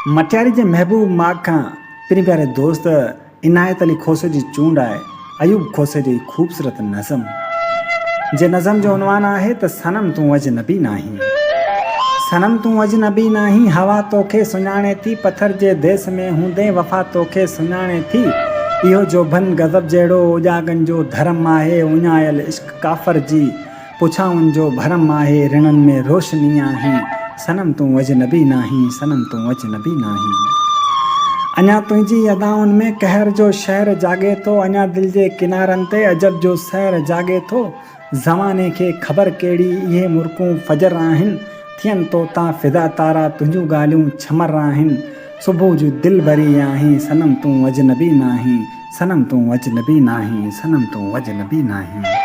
मटियारी जे महबूब माग खां पिनी प्यारे दोस्त इनायत अली खोसे जी चूंड आहे अयूब खोसे जी ख़ूबसूरत नज़म जे नज़म जो उनवान आहे त सनम तूं अजनबी नाहीं। सनम तूं अजनबी नाहीं, हवा तोखे सुञाणे थी, पत्थर जे देस में हूंदे वफ़ा तोखे सुञाणे थी। इहो जो भन गज़ब जहिड़ो उजागनि जो धर्म आहे, उञायल इश्क काफ़र जी पुछाउनि जो भरम आहे, रिणनि में रोशनी आहीं। सनम तूं अजनबी नाहीं, सनम तूं अजनबी नाहीं। अञा तुंहिंजी अदाउनि में कहर जो शहर जागे थो, अञा दिलि जे किनारनि ते अजब जो सैर जागे थो। ज़माने खे ख़बर कहिड़ी इहे मुर्कूं फजर आहिनि, थियनि तो तां फिदा तारा तुंहिंजूं ॻाल्हियूं छमर आहिनि। सुबुह जूं दिलि भरी आहीं, सनम तूं अजनबी नाहीं, सनम तूं अजनबी नाहीं, सनम तूं अजनबी नाहीं।